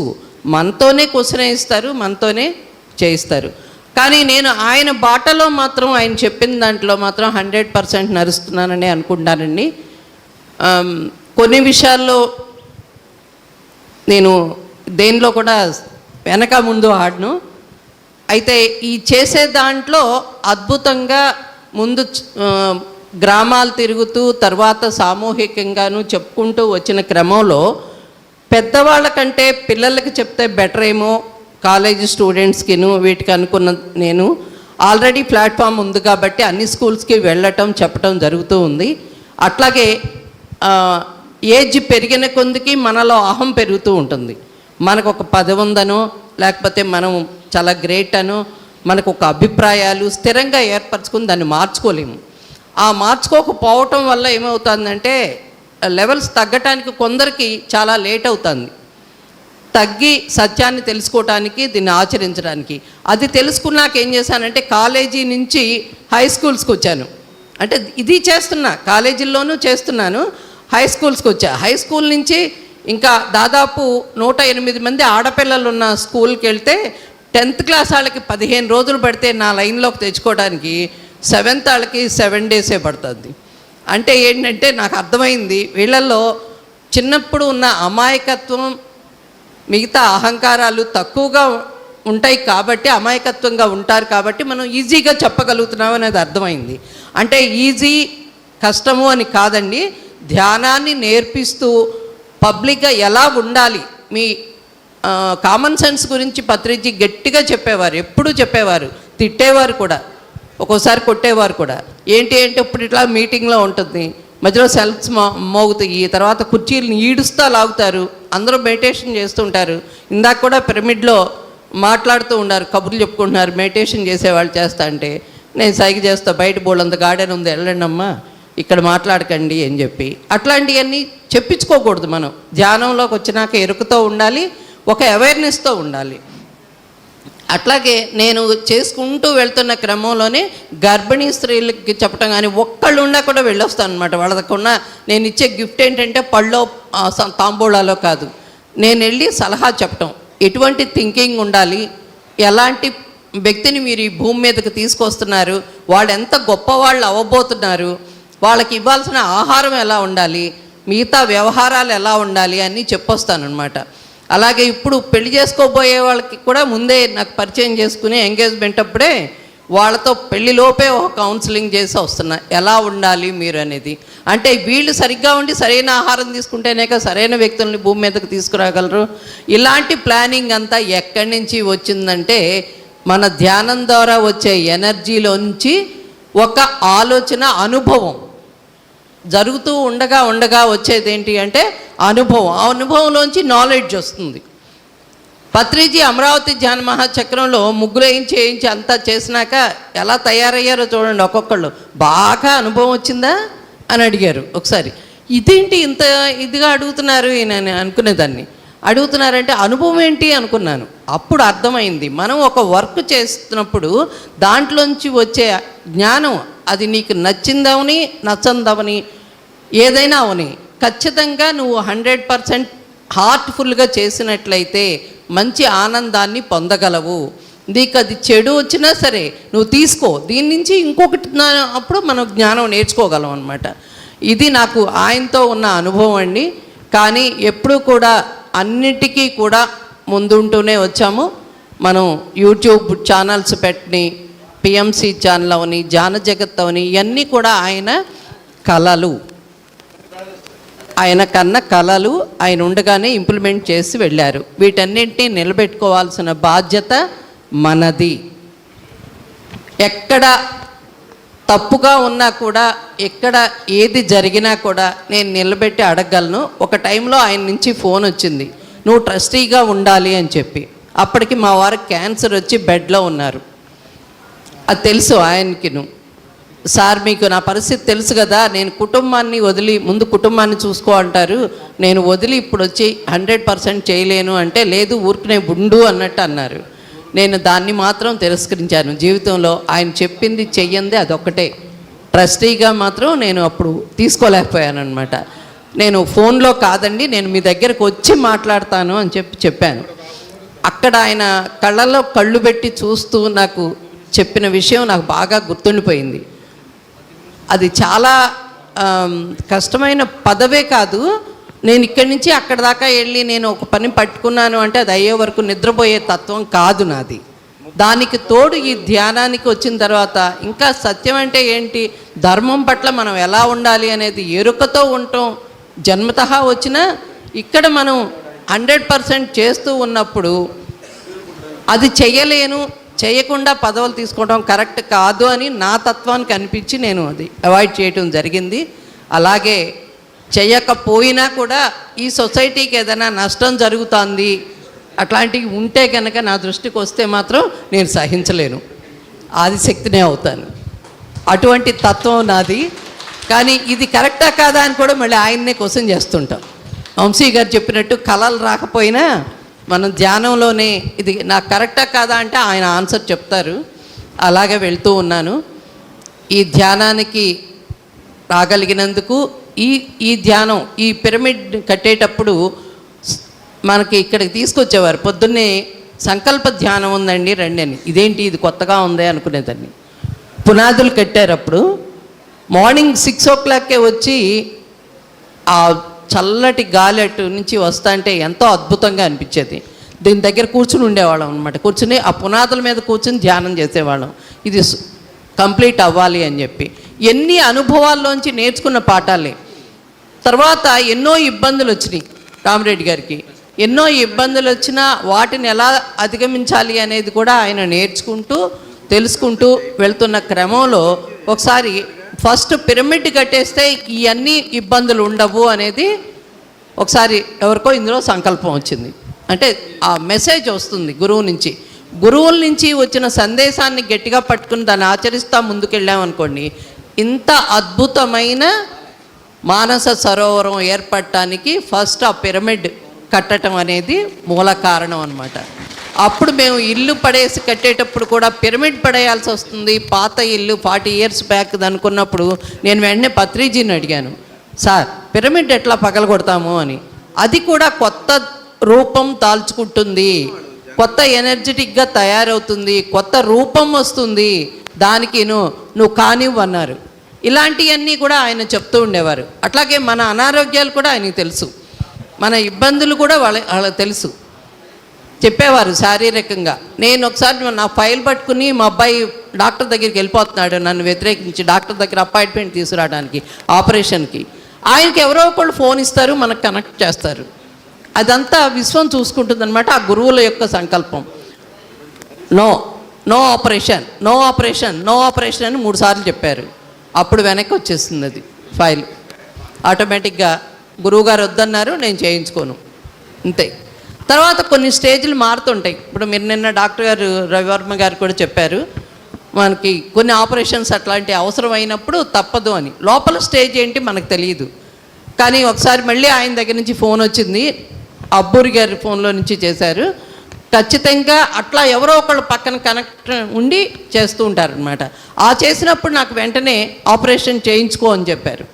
మనతోనే క్వశ్చన్ వేయిస్తారు, మనతోనే చేయిస్తారు. కానీ నేను ఆయన బాటలో మాత్రం ఆయన చెప్పిన దాంట్లో మాత్రం 100% నడుస్తున్నానని అనుకుంటానండి. కొన్ని విషయాల్లో నేను దేనిలో కూడా వెనక ముందు ఆడను. అయితే ఈ చేసే దాంట్లో అద్భుతంగా ముందు గ్రామాలు తిరుగుతూ తర్వాత సామూహికంగాను చెప్పుకుంటూ వచ్చిన క్రమంలో పెద్దవాళ్ళకంటే పిల్లలకి చెప్తే బెటర్ ఏమో కాలేజీ స్టూడెంట్స్కిను వీటికి అనుకున్న నేను ఆల్రెడీ ప్లాట్ఫామ్ ఉంది కాబట్టి అన్ని స్కూల్స్కి వెళ్ళటం చెప్పటం జరుగుతూ ఉంది. అట్లాగే ఏజ్ పెరిగిన కొందికి మనలో అహం పెరుగుతూ ఉంటుంది. మనకు ఒక పదవి ఉందనో లేకపోతే మనం చాలా గ్రేట్ అనో మనకు ఒక అభిప్రాయాలు స్థిరంగా ఏర్పరచుకుని దాన్ని మార్చుకోలేము. ఆ మార్చుకోకపోవటం వల్ల ఏమవుతుందంటే లెవెల్స్ తగ్గటానికి కొందరికి చాలా లేట్ అవుతుంది. తగ్గి సత్యాన్ని తెలుసుకోవటానికి దీన్ని ఆచరించడానికి. అది తెలుసుకున్నాక ఏం చేశానంటే కాలేజీ నుంచి హై స్కూల్స్కి వచ్చాను. అంటే ఇది చేస్తున్నా, కాలేజీల్లోనూ చేస్తున్నాను, హై స్కూల్స్కి వచ్చా. హై స్కూల్ నుంచి ఇంకా దాదాపు 108 మంది ఆడపిల్లలు ఉన్న స్కూల్కి వెళ్తే 10th క్లాస్ వాళ్ళకి 15 రోజులు పడితే నా లైన్లోకి తెచ్చుకోవడానికి 7th వాళ్ళకి 7 డేసే పడుతుంది. అంటే ఏంటంటే నాకు అర్థమైంది వీళ్ళల్లో చిన్నప్పుడు ఉన్న అమాయకత్వం మిగతా అహంకారాలు తక్కువగా ఉంటాయి కాబట్టి అమాయకత్వంగా ఉంటారు కాబట్టి మనం ఈజీగా చెప్పగలుగుతున్నాం అనేది అర్థమైంది. అంటే ఈజీ కష్టము అని కాదండి, ధ్యానాన్ని నేర్పిస్తూ పబ్లిక్గా ఎలా ఉండాలి, మీ కామన్ సెన్స్ గురించి పత్రిజీ గట్టిగా చెప్పేవారు, ఎప్పుడూ చెప్పేవారు, తిట్టేవారు కూడా, ఒక్కోసారి కొట్టేవారు కూడా. ఏంటి అంటే ఇప్పుడు ఇట్లా మీటింగ్లో ఉంటుంది, మధ్యలో సెల్ఫ్స్ మోగుతాయి, తర్వాత కుర్చీలను ఈడుస్తా లాగుతారు, అందరూ మెడిటేషన్ చేస్తుంటారు. ఇందాక కూడా పిరమిడ్లో మాట్లాడుతూ ఉన్నారు, కబుర్లు చెప్పుకుంటున్నారు, మెడిటేషన్ చేసేవాళ్ళు చేస్తా అంటే నేను సైగ చేస్తా, బయట బోళ్ళంత గార్డెన్ ఉంది వెళ్ళండి అమ్మా, ఇక్కడ మాట్లాడకండి అని చెప్పి. అట్లాంటివన్నీ చెప్పించుకోకూడదు. మనం ధ్యానంలోకి వచ్చినాక ఎరుకతో ఉండాలి, ఒక అవేర్నెస్తో ఉండాలి. అట్లాగే నేను చేసుకుంటూ వెళ్తున్న క్రమంలోనే గర్భిణీ స్త్రీలకి చెప్పటం కానీ ఒక్కళ్ళు ఉన్నా కూడా వెళ్ళొస్తాను అనమాట. వాళ్ళకున్న నేను ఇచ్చే గిఫ్ట్ ఏంటంటే పళ్ళో తాంబూలాలో కాదు, నేను వెళ్ళి సలహా చెప్పటం, ఎటువంటి థింకింగ్ ఉండాలి, ఎలాంటి వ్యక్తిని మీరు ఈ భూమి మీదకి తీసుకొస్తున్నారు, వాళ్ళు ఎంత గొప్పవాళ్ళు అవ్వబోతున్నారు, వాళ్ళకి ఇవ్వాల్సిన ఆహారం ఎలా ఉండాలి, మిగతా వ్యవహారాలు ఎలా ఉండాలి అని చెప్పొస్తానమాట. అలాగే ఇప్పుడు పెళ్లి చేసుకోబోయే వాళ్ళకి కూడా ముందే నాకు పరిచయం చేసుకుని ఎంగేజ్మెంట్ అప్పుడే వాళ్ళతో పెళ్లిలోపే ఒక కౌన్సిలింగ్ చేసి వస్తున్నా, ఎలా ఉండాలి మీరు అనేది. అంటే వీళ్ళు సరిగ్గా ఉండి సరైన ఆహారం తీసుకుంటేనే సరైన వ్యక్తుల్ని భూమి మీదకి తీసుకురాగలరు. ఇలాంటి ప్లానింగ్ అంతా ఎక్కడి నుంచి వచ్చిందంటే మన ధ్యానం ద్వారా వచ్చే ఎనర్జీలోంచి ఒక ఆలోచన, అనుభవం జరుగుతూ ఉండగా వచ్చేది ఏంటి అంటే అనుభవం. ఆ అనుభవంలోంచి నాలెడ్జ్ వస్తుంది. పత్రిజీ అమరావతి ధ్యాన మహాచక్రంలో ముగ్గులు చేయించి అంతా చేసినాక ఎలా తయారయ్యారో చూడండి. ఒక్కొక్కళ్ళు బాగా అనుభవం వచ్చిందా అని అడిగారు ఒకసారి. ఇదేంటి ఇంత ఇదిగా అడుగుతున్నారు నేను అనుకునేదాన్ని. అడుగుతున్నారంటే అనుభవం ఏంటి అనుకున్నాను. అప్పుడు అర్థమైంది, మనం ఒక వర్క్ చేస్తున్నప్పుడు దాంట్లోంచి వచ్చే జ్ఞానం అది నీకు నచ్చిందవని నచ్చందవని ఏదైనా అవని ఖచ్చితంగా నువ్వు 100% హార్ట్ఫుల్గా చేసినట్లయితే మంచి ఆనందాన్ని పొందగలవు. నీకు అది చెడు వచ్చినా సరే నువ్వు తీసుకో, దీని నుంచి ఇంకొకటి అప్పుడు మనం జ్ఞానం నేర్చుకోగలం అనమాట. ఇది నాకు ఆయనతో ఉన్న అనుభవం అండి. కానీ ఎప్పుడూ కూడా అన్నిటికీ కూడా ముందుంటూనే వచ్చాము. మనం యూట్యూబ్ ఛానల్స్ పెట్టి పిఎంసి ఛానల్ అవని, జాన జగత్ అవని, ఇవన్నీ కూడా ఆయన కళలు, ఆయన కన్న కళలు ఆయన ఉండగానే ఇంప్లిమెంట్ చేసి వెళ్ళారు. వీటన్నింటినీ నిలబెట్టుకోవాల్సిన బాధ్యత మనది. ఎక్కడ తప్పుగా ఉన్నా కూడా, ఎక్కడ ఏది జరిగినా కూడా నేను నిలబెట్టి అడగగలను. ఒక టైంలో ఆయన నుంచి ఫోన్ వచ్చింది, నువ్వు ట్రస్టీగా ఉండాలి అని చెప్పి. అప్పటికి మా వారికి క్యాన్సర్ వచ్చి బెడ్లో ఉన్నారు. అది తెలుసు ఆయనకి. సార్ మీకు నా పరిస్థితి తెలుసు కదా, నేను కుటుంబాన్ని వదిలి, ముందు కుటుంబాన్ని చూసుకో అంటారు, నేను వదిలి ఇప్పుడు వచ్చి 100% చేయలేను అంటే, లేదు ఊరికనే ఉండు అన్నట్టు అన్నారు. నేను దాన్ని మాత్రం తిరస్కరించాను. జీవితంలో ఆయన చెప్పింది చెయ్యంది అదొక్కటే. ట్రస్టీగా మాత్రం నేను అప్పుడు తీసుకోలేకపోయాను అనమాట. నేను ఫోన్లో కాదండి, నేను మీ దగ్గరకు వచ్చి మాట్లాడతాను అని చెప్పాను. అక్కడ ఆయన కళ్ళలో కళ్ళు పెట్టి చూస్తూ నాకు చెప్పిన విషయం నాకు బాగా గుర్తుండిపోయింది. అది చాలా కష్టమైన పదవే కాదు. నేను ఇక్కడి నుంచి అక్కడ దాకా వెళ్ళి నేను ఒక పని పట్టుకున్నాను అంటే అది అయ్యే వరకు నిద్రపోయే తత్వం కాదు నాది. దానికి తోడు ఈ ధ్యానానికి వచ్చిన తర్వాత ఇంకా సత్యం అంటే ఏంటి, ధర్మం పట్ల మనం ఎలా ఉండాలి అనేది ఎరుకతో ఉండటం జన్మతహా వచ్చినా, ఇక్కడ మనం 100% చేస్తూ ఉన్నప్పుడు అది చెయ్యలేను, చేయకుండా పదవులు తీసుకోవడం కరెక్ట్ కాదు అని నా తత్వానికి అనిపించి నేను అది అవాయిడ్ చేయటం జరిగింది. అలాగే చేయకపోయినా కూడా ఈ సొసైటీకి ఏదైనా నష్టం జరుగుతుంది అట్లాంటివి ఉంటే కనుక నా దృష్టికి వస్తే మాత్రం నేను సహించలేను, ఆదిశక్తినే అవుతాను. అటువంటి తత్వం నాది. కానీ ఇది కరెక్టా కాదా అని కూడా మళ్ళీ ఆయన్నే క్వశ్చన్ చేస్తుంటాం. వంశీ గారు చెప్పినట్టు కళలు రాకపోయినా మనం ధ్యానంలోనే ఇది నాకు కరెక్టా కాదా అంటే ఆయన ఆన్సర్ చెప్తారు. అలాగే వెళ్తూ ఉన్నాను. ఈ ధ్యానానికి రాగలిగినందుకు ఈ ధ్యానం, ఈ పిరమిడ్ కట్టేటప్పుడు మనకి ఇక్కడికి తీసుకొచ్చేవారు. పొద్దున్నే సంకల్ప ధ్యానం ఉందండి రండి అని. ఇదేంటి ఇది కొత్తగా ఉందే అనుకునేదాన్ని. పునాదులు కట్టారు. అప్పుడు మార్నింగ్ 6 o'clockకే వచ్చి ఆ చల్లటి గాలి అటు నుంచి వస్తా అంటే ఎంతో అద్భుతంగా అనిపించేది. దీని దగ్గర కూర్చుని ఉండేవాళ్ళం అనమాట. కూర్చుని ఆ పునాదుల మీద కూర్చుని ధ్యానం చేసేవాళ్ళం, ఇది కంప్లీట్ అవ్వాలి అని చెప్పి. ఎన్ని అనుభవాల్లోంచి నేర్చుకున్న పాఠాలే. తర్వాత ఎన్నో ఇబ్బందులు వచ్చినాయి రామిరెడ్డి గారికి. ఎన్నో ఇబ్బందులు వచ్చినా వాటిని ఎలా అధిగమించాలి అనేది కూడా ఆయన నేర్చుకుంటూ తెలుసుకుంటూ వెళ్తున్న క్రమంలో ఒకసారి ఫస్ట్ పిరమిడ్ కట్టేస్తే ఇవన్నీ ఇబ్బందులు ఉండవు అనేది ఒకసారి ఎవరికో ఇందులో సంకల్పం వచ్చింది. అంటే ఆ మెసేజ్ వస్తుంది గురువు నుంచి. గురువుల నుంచి వచ్చిన సందేశాన్ని గట్టిగా పట్టుకుని దాన్ని ఆచరిస్తూ ముందుకెళ్ళామనుకోండి, ఇంత అద్భుతమైన మానస సరోవరం ఏర్పడటానికి ఫస్ట్ ఆ పిరమిడ్ కట్టడం అనేది మూల కారణం అన్నమాట. అప్పుడు మేము ఇల్లు పడేసి కట్టేటప్పుడు కూడా పిరమిడ్ పడేయాల్సి వస్తుంది. పాత ఇల్లు 40 years బ్యాక్ అనుకున్నప్పుడు నేను వెంటనే పత్రిజీని అడిగాను, సార్ పిరమిడ్ ఎట్లా పగలగొడతాము అని. అది కూడా కొత్త రూపం దాల్చుకుంటుంది, కొత్త ఎనర్జెటిక్గా తయారవుతుంది, కొత్త రూపం వస్తుంది, దానికి నువ్వు కానివ్వన్నారు. ఇలాంటివన్నీ కూడా ఆయన చెప్తూ ఉండేవారు. అట్లాగే మన అనారోగ్యాలు కూడా ఆయనకు తెలుసు, మన ఇబ్బందులు కూడా వాళ్ళకి తెలుసు, చెప్పేవారు శారీరకంగా. నేను ఒకసారి నా ఫైల్ పట్టుకుని మా అబ్బాయి డాక్టర్ దగ్గరికి వెళ్ళిపోతున్నాడు, నన్ను వ్యతిరేకించి డాక్టర్ దగ్గర అపాయింట్మెంట్ తీసుకురావడానికి ఆపరేషన్కి. ఆయనకి ఎవరో ఒకళ్ళు ఫోన్ ఇస్తారు, మనకు కనెక్ట్ చేస్తారు. అదంతా విశ్వం చూసుకుంటుంది అనమాట. ఆ గురువుల యొక్క సంకల్పం. No operation, no operation, no operation అని 3 సార్లు చెప్పారు. అప్పుడు వెనక్కి వచ్చేస్తుంది అది ఫైల్ ఆటోమేటిక్గా. గురువుగారు వద్దన్నారు, నేను చేయించుకోను, అంతే. తర్వాత కొన్ని స్టేజ్లు మారుతుంటాయి. ఇప్పుడు మీరు నిన్న డాక్టర్ గారు రవివర్మ గారు కూడా చెప్పారు, మనకి కొన్ని ఆపరేషన్స్ అట్లాంటి అవసరం అయినప్పుడు తప్పదు అని. లోపల స్టేజ్ ఏంటి మనకు తెలియదు. కానీ ఒకసారి మళ్ళీ ఆయన దగ్గర నుంచి ఫోన్ వచ్చింది, అబ్బూరి గారి ఫోన్లో నుంచి చేశారు. ఖచ్చితంగా అట్లా ఎవరో ఒకళ్ళు పక్కన కనెక్ట్ ఉండి చేస్తూ ఉంటారనమాట. ఆ చేసినప్పుడు నాకు వెంటనే ఆపరేషన్ చేయించుకో అని చెప్పారు.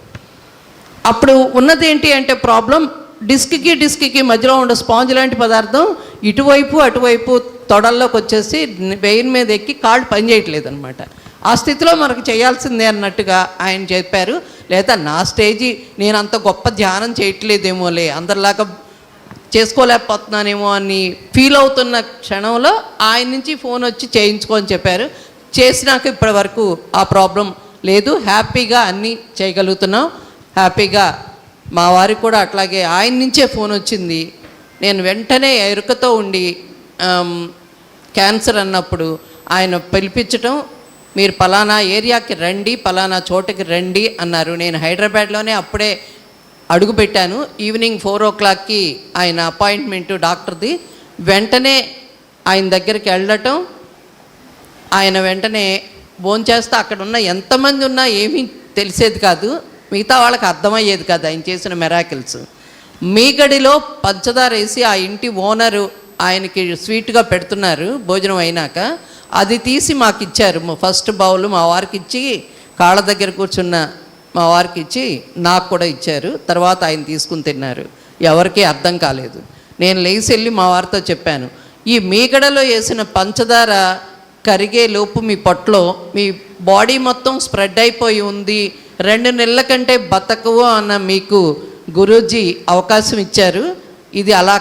అప్పుడు ఉన్నది ఏంటి అంటే ప్రాబ్లం, డిస్క్కి మధ్యలో ఉండే స్పాంజ్ లాంటి పదార్థం ఇటువైపు అటువైపు తొడల్లోకి వచ్చేసి వెయిన్ మీద ఎక్కి కాళ్ళు పనిచేయట్లేదు అనమాట. ఆ స్థితిలో మనకు చేయాల్సిందే అన్నట్టుగా ఆయన చెప్పారు. లేదా నా స్టేజీ నేను అంత గొప్ప ధ్యానం చేయట్లేదేమోలే, అందరిలాగా చేసుకోలేకపోతున్నానేమో అని ఫీల్ అవుతున్న క్షణంలో ఆయన నుంచి ఫోన్ వచ్చి చేయించుకో అని చెప్పారు. చేసినాక ఇప్పటి వరకు ఆ ప్రాబ్లం లేదు, హ్యాపీగా అన్నీ చేయగలుగుతున్నాం. హ్యాపీగా మా వారికి కూడా అట్లాగే ఆయన నుంచే ఫోన్ వచ్చింది. నేను వెంటనే ఎరుకతో ఉండి క్యాన్సర్ అన్నప్పుడు ఆయన పిలిపించటం, మీరు పలానా ఏరియాకి రండి, పలానా చోటుకి రండి అన్నారు. నేను హైదరాబాద్లోనే అప్పుడే అడుగుపెట్టాను. ఈవినింగ్ 4 o'clockకి ఆయన అపాయింట్మెంటు డాక్టర్ది. వెంటనే ఆయన దగ్గరికి వెళ్ళటం, ఆయన వెంటనే భోంచేస్తే అక్కడ ఉన్న ఎంతమంది ఉన్నా ఏమీ తెలిసేది కాదు, మిగతా వాళ్ళకి అర్థమయ్యేది కాదు ఆయన చేసిన మెరాకిల్స్. మీగడిలో పంచదార వేసి ఆ ఇంటి ఓనరు ఆయనకి స్వీట్గా పెడుతున్నారు భోజనం అయినాక, అది తీసి మాకు ఇచ్చారు. ఫస్ట్ బౌల్ మా వారికి ఇచ్చి, కాళ్ళ దగ్గర కూర్చున్న మా వారికి ఇచ్చి నాకు కూడా ఇచ్చారు. తర్వాత ఆయన తీసుకుని తిన్నారు. ఎవరికీ అర్థం కాలేదు. నేను లేచి వెళ్ళి మా వారితో చెప్పాను, ఈ మీగడలో వేసిన పంచదార కరిగే లోపు మీ పొట్టలో మీ బాడీ మొత్తం స్ప్రెడ్ అయిపోయి ఉంది, 2 నెలల కంటే బతకవు అన్న మీకు గురూజీ అవకాశం ఇచ్చారు, ఇది అలా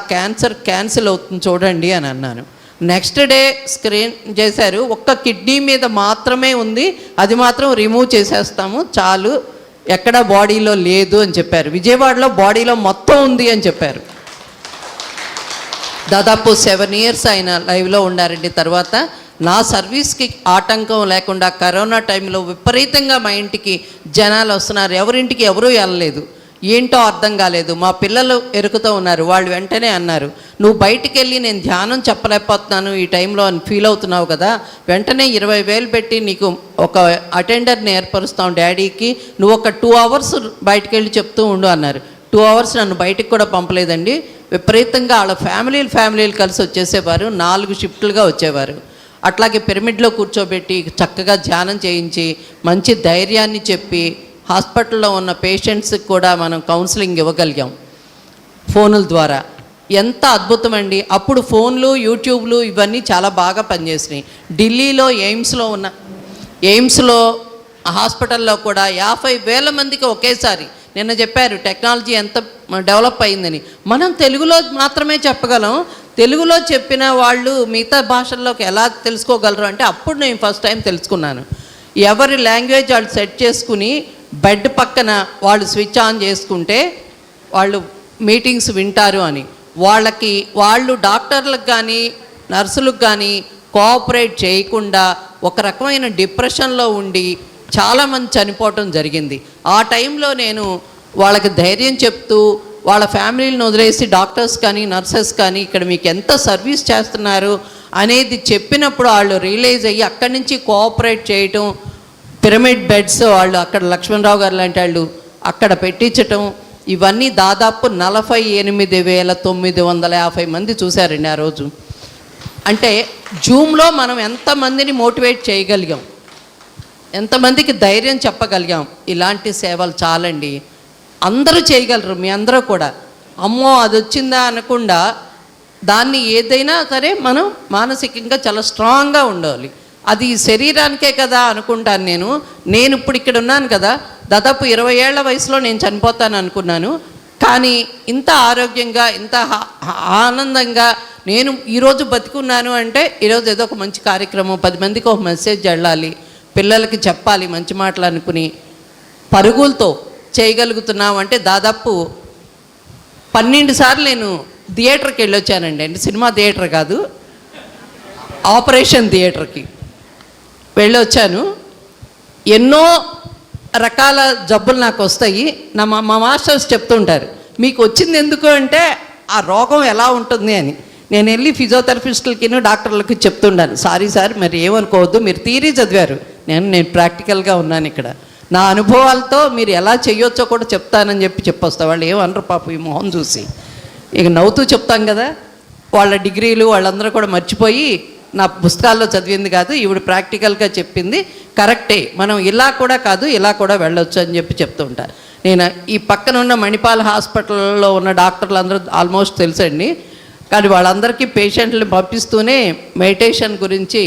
క్యాన్సిల్ అవుతుంది చూడండి అని అన్నాను. నెక్స్ట్ డే స్క్రీన్ చేశారు, ఒక్క కిడ్నీ మీద మాత్రమే ఉంది, అది మాత్రం రిమూవ్ చేసేస్తాము చాలు, ఎక్కడ బాడీలో లేదు అని చెప్పారు. విజయవాడలో బాడీలో మొత్తం ఉంది అని చెప్పారు. దాదాపు 7 years ఆయన లైవ్లో ఉండారండి. తర్వాత నా సర్వీస్కి ఆటంకం లేకుండా కరోనా టైంలో విపరీతంగా మా ఇంటికి జనాలు వస్తున్నారు. ఎవరింటికి ఎవరూ వెళ్ళలేదు, ఏంటో అర్థం కాలేదు. మా పిల్లలు ఎరుకుతూ ఉన్నారు. వాళ్ళు వెంటనే అన్నారు, నువ్వు బయటికి వెళ్ళి నేను ధ్యానం చెప్పలేకపోతున్నాను ఈ టైంలో అని ఫీల్ అవుతున్నావు కదా, వెంటనే 20,000 పెట్టి నీకు ఒక అటెండర్ని ఏర్పరుస్తాం డాడీకి, నువ్వు ఒక 2 hours బయటికి వెళ్ళి చెప్తూ ఉండు అన్నారు. 2 hours నన్ను బయటికి కూడా పంపలేదండి. విపరీతంగా వాళ్ళ ఫ్యామిలీలు కలిసి వచ్చేసేవారు. 4 షిఫ్ట్లుగా వచ్చేవారు. అట్లాగే పిరమిడ్లో కూర్చోబెట్టి చక్కగా ధ్యానం చేయించి మంచి ధైర్యాన్ని చెప్పి హాస్పిటల్లో ఉన్న పేషెంట్స్కి కూడా మనం కౌన్సిలింగ్ ఇవ్వగలిగాం ఫోనుల ద్వారా. ఎంత అద్భుతం అండి. అప్పుడు ఫోన్లు, యూట్యూబ్లు ఇవన్నీ చాలా బాగా పనిచేసినాయి. ఢిల్లీలో ఎయిమ్స్లో హాస్పిటల్లో కూడా 50,000 మందికి ఒకేసారి, నిన్న చెప్పారు టెక్నాలజీ ఎంత డెవలప్ అయిందని. మనం తెలుగులో మాత్రమే చెప్పగలం, తెలుగులో చెప్పిన వాళ్ళు మిగతా భాషల్లోకి ఎలా తెలుసుకోగలరు అంటే అప్పుడు నేను ఫస్ట్ టైం తెలుసుకున్నాను. ఎవరి లాంగ్వేజ్ వాళ్ళు సెట్ చేసుకుని బెడ్ పక్కన వాళ్ళు స్విచ్ ఆన్ చేసుకుంటే వాళ్ళు మీటింగ్స్ వింటారు అని. వాళ్ళు డాక్టర్లకు కానీ నర్సులకు కానీ కోఆపరేట్ చేయకుండా ఒక రకమైన డిప్రెషన్లో ఉండి చాలామంది చనిపోవటం జరిగింది. ఆ టైంలో నేను వాళ్ళకి ధైర్యం చెప్తూ వాళ్ళ ఫ్యామిలీలను వదిలేసి డాక్టర్స్ కానీ నర్సెస్ కానీ ఇక్కడ మీకు ఎంత సర్వీస్ చేస్తున్నారు అనేది చెప్పినప్పుడు వాళ్ళు రియలైజ్ అయ్యి అక్కడి నుంచి కోఆపరేట్ చేయటం, పిరమిడ్ బెడ్స్ వాళ్ళు అక్కడ లక్ష్మణరావు గారు లాంటి వాళ్ళు అక్కడ పెట్టించటం, ఇవన్నీ దాదాపు 48,950 మంది చూశారండి ఆ రోజు. అంటే జూమ్లో మనం ఎంతమందిని మోటివేట్ చేయగలిగాం, ఎంతమందికి ధైర్యం చెప్పగలిగాం. ఇలాంటి సేవలు చాలండి, అందరూ చేయగలరు. మీ అందరూ కూడా అమ్మో అది వచ్చిందా అనకుండా దాన్ని ఏదైనా సరే మనం మానసికంగా చాలా స్ట్రాంగ్గా ఉండాలి. అది శరీరానికే కదా అనుకుంటాను. నేను ఇప్పుడు ఇక్కడ ఉన్నాను కదా, దాదాపు 20 ఏళ్ల వయసులో నేను చనిపోతాను అనుకున్నాను. కానీ ఇంత ఆరోగ్యంగా ఇంత ఆనందంగా నేను ఈరోజు బతికున్నాను అంటే ఈరోజు ఏదో ఒక మంచి కార్యక్రమం, 10 మందికి ఒక మెసేజ్ వెళ్ళాలి, పిల్లలకి చెప్పాలి మంచి మాటలు అనుకుని పరుగులతో చేయగలుగుతున్నాం. అంటే దాదాపు 12 సార్లు నేను థియేటర్కి వెళ్ళొచ్చానండి. అంటే సినిమా థియేటర్ కాదు, ఆపరేషన్ థియేటర్కి వెళ్ళొచ్చాను. ఎన్నో రకాల జబ్బులు నాకు వస్తాయి. మా మాస్టర్స్ చెప్తుంటారు, మీకు వచ్చింది ఎందుకు అంటే ఆ రోగం ఎలా ఉంటుంది అని. నేను వెళ్ళి ఫిజియోథెరపిస్టులకి డాక్టర్లకి చెప్తుండాను, సారీ సార్ మరి ఏమనుకోవద్దు, మీరు థియరీ చదివారు, నేను ప్రాక్టికల్గా ఉన్నాను ఇక్కడ, నా అనుభవాలతో మీరు ఎలా చేయొచ్చో కూడా చెప్తానని చెప్పొస్తా. వాళ్ళు ఏమనరు పాపం ఈ మొహం చూసి, ఇక నవ్వుతూ చెప్తాం కదా. వాళ్ళ డిగ్రీలు వాళ్ళందరూ కూడా మర్చిపోయి నా పుస్తకాల్లో చదివింది కాదు, ఈవిడ ప్రాక్టికల్గా చెప్పింది కరెక్టే, మనం ఇలా కూడా కాదు ఇలా కూడా వెళ్ళొచ్చు అని చెప్తూ ఉంటారు. నేను ఈ పక్కన ఉన్న మణిపాల్ హాస్పిటల్లో ఉన్న డాక్టర్లు అందరూ ఆల్మోస్ట్ తెలుసండి. కానీ వాళ్ళందరికీ పేషెంట్లను పంపిస్తూనే మెడిటేషన్ గురించి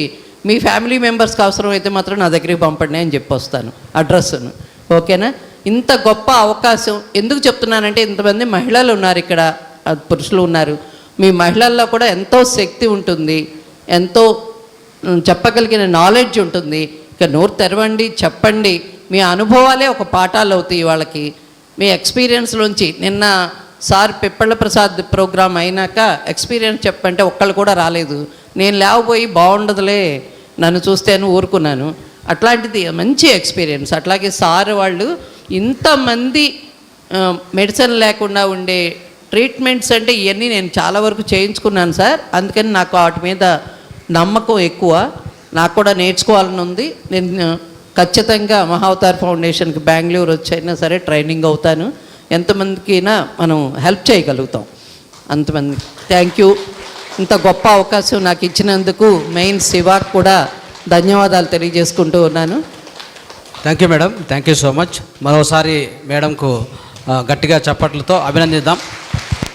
మీ ఫ్యామిలీ మెంబర్స్కి అవసరం అయితే మాత్రం నా దగ్గరికి పంపండి అని వస్తాను అడ్రస్ను. ఓకేనా? ఇంత గొప్ప అవకాశం ఎందుకు చెప్తున్నానంటే ఇంతమంది మహిళలు ఉన్నారు ఇక్కడ, పురుషులు ఉన్నారు. మీ మహిళల్లో కూడా ఎంతో శక్తి ఉంటుంది, ఎంతో చెప్పగలిగిన నాలెడ్జ్ ఉంటుంది. ఇక నోరు తెరవండి, చెప్పండి. మీ అనుభవాలే ఒక పాఠాలు అవుతాయి వాళ్ళకి. మీ ఎక్స్పీరియన్స్లోంచి నిన్న సార్ పిప్పళ్ళ ప్రసాద్ ప్రోగ్రాం అయినాక ఎక్స్పీరియన్స్ చెప్పంటే ఒక్కళ్ళు కూడా రాలేదు. నేను లేకపోయి బాగుండదులే నన్ను చూస్తేను ఊరుకున్నాను. అట్లాంటిది మంచి ఎక్స్పీరియన్స్. అట్లాగే సార్ వాళ్ళు ఇంతమంది మెడిసిన్ లేకుండా ఉండే ట్రీట్మెంట్స్ అంటే ఇవన్నీ నేను చాలా వరకు చేయించుకున్నాను సార్. అందుకని నాకు వాటి మీద నమ్మకం ఎక్కువ. నాకు కూడా నేర్చుకోవాలని ఉంది. నేను ఖచ్చితంగా మహావతార్ ఫౌండేషన్కి బెంగళూరు వచ్చైనా సరే ట్రైనింగ్ అవుతాను. ఎంతమందికైనా మనం హెల్ప్ చేయగలుగుతాం అంతమంది. Thank you. ఇంత గొప్ప అవకాశం నాకు ఇచ్చినందుకు మెయిన్ శివాకు కూడా ధన్యవాదాలు తెలియజేసుకుంటూ ఉన్నాను. Thank you madam, thank you so much. మరోసారి మేడంకు గట్టిగా చప్పట్లతో అభినందిద్దాం.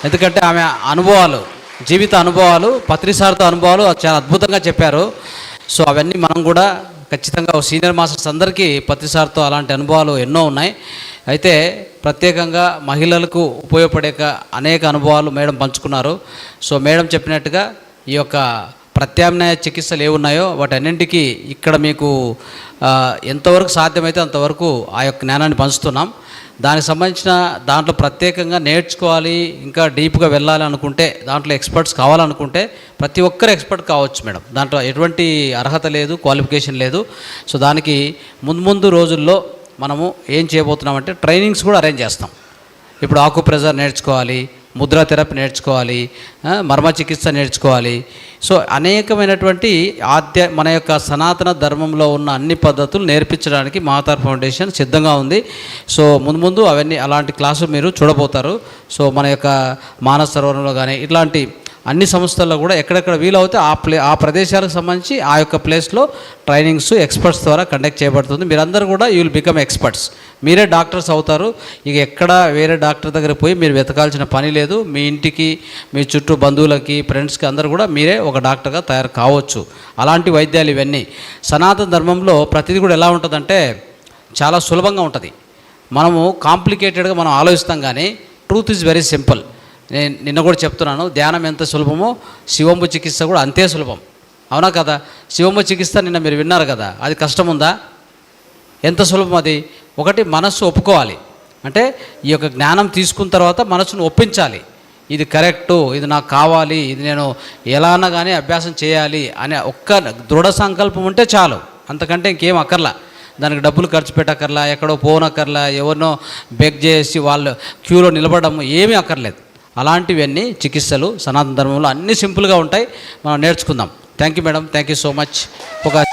ఎందుకంటే ఆమె అనుభవాలు, జీవిత అనుభవాలు, పత్రిసార్తో అనుభవాలు చాలా అద్భుతంగా చెప్పారు. సో అవన్నీ మనం కూడా ఖచ్చితంగా సీనియర్ మాస్టర్స్ అందరికీ పత్రిసార్తో అలాంటి అనుభవాలు ఎన్నో ఉన్నాయి. అయితే ప్రత్యేకంగా మహిళలకు ఉపయోగపడే అనేక అనుభవాలు మేడం పంచుకున్నారు. సో మేడం చెప్పినట్టుగా ఈ యొక్క ప్రత్యామ్నాయ చికిత్సలు ఏమున్నాయో వాటన్నింటికి ఇక్కడ మీకు ఎంతవరకు సాధ్యమైతే అంతవరకు ఆ యొక్క జ్ఞానాన్ని పంచుతున్నాం. దానికి సంబంధించిన దాంట్లో ప్రత్యేకంగా నేర్చుకోవాలి, ఇంకా డీప్గా వెళ్ళాలి అనుకుంటే, దాంట్లో ఎక్స్పర్ట్స్ కావాలనుకుంటే ప్రతి ఒక్కరు ఎక్స్పర్ట్ కావచ్చు మేడం. దాంట్లో ఎటువంటి అర్హత లేదు, క్వాలిఫికేషన్ లేదు. సో దానికి ముందు రోజుల్లో మనము ఏం చేయబోతున్నామంటే ట్రైనింగ్స్ కూడా అరేంజ్ చేస్తాం. ఇప్పుడు ఆకుప్రెజర్ నేర్చుకోవాలి, ముద్రా థెరపీ నేర్చుకోవాలి, మర్మ చికిత్స నేర్చుకోవాలి. సో అనేకమైనటువంటి మన యొక్క సనాతన ధర్మంలో ఉన్న అన్ని పద్ధతులు నేర్పించడానికి మహావతార్ ఫౌండేషన్ సిద్ధంగా ఉంది. సో ముందు అవన్నీ అలాంటి క్లాసులు మీరు చూడబోతారు. సో మన యొక్క మానస సరోవరంలో కానీ ఇట్లాంటి అన్ని సంస్థల్లో కూడా ఎక్కడెక్కడ వీలవుతే ఆ ప్రదేశాలకు సంబంధించి ఆ యొక్క ప్లేస్లో ట్రైనింగ్స్ ఎక్స్పర్ట్స్ ద్వారా కండక్ట్ చేయబడుతుంది. మీరందరూ కూడా యూ విల్ బికమ్ ఎక్స్పర్ట్స్. మీరే డాక్టర్స్ అవుతారు. ఇక ఎక్కడ వేరే డాక్టర్ దగ్గర పోయి మీరు వెతకాల్సిన పని లేదు. మీ ఇంటికి, మీ చుట్టూ బంధువులకి, ఫ్రెండ్స్కి అందరూ కూడా మీరే ఒక డాక్టర్గా తయారు కావచ్చు. అలాంటి వైద్యాలు ఇవన్నీ సనాతన ధర్మంలో ప్రతిదీ కూడా ఎలా ఉంటుందంటే చాలా సులభంగా ఉంటుంది. మనము కాంప్లికేటెడ్గా మనం ఆలోచిస్తాం, కానీ ట్రూత్ ఈజ్ వెరీ సింపుల్. నేను నిన్న కూడా చెప్తున్నాను, ధ్యానం ఎంత సులభమో శివంబు చికిత్స కూడా అంతే సులభం. అవునా కదా? శివంబు చికిత్స నిన్న మీరు విన్నారు కదా, అది కష్టం ఉందా? ఎంత సులభం అది. ఒకటి మనస్సు ఒప్పుకోవాలి. అంటే ఈ యొక్క జ్ఞానం తీసుకున్న తర్వాత మనసును ఒప్పించాలి. ఇది కరెక్టు, ఇది నాకు కావాలి, ఇది నేను ఎలా అన్నా కానీ అభ్యాసం చేయాలి అనే ఒక్క దృఢ సంకల్పం ఉంటే చాలు. అంతకంటే ఇంకేం అక్కర్లా. దానికి డబ్బులు ఖర్చు పెట్టక్కర్లా, ఎక్కడో పోనక్కర్లా, ఎవరినో బెగ్ చేసి వాళ్ళు క్యూలో నిలబడడం ఏమీ అక్కర్లేదు. అలాంటివన్నీ చికిత్సలు సనాతన ధర్మంలో అన్నీ సింపుల్గా ఉంటాయి. మనం నేర్చుకుందాం. Thank you madam, thank you so much. ఒక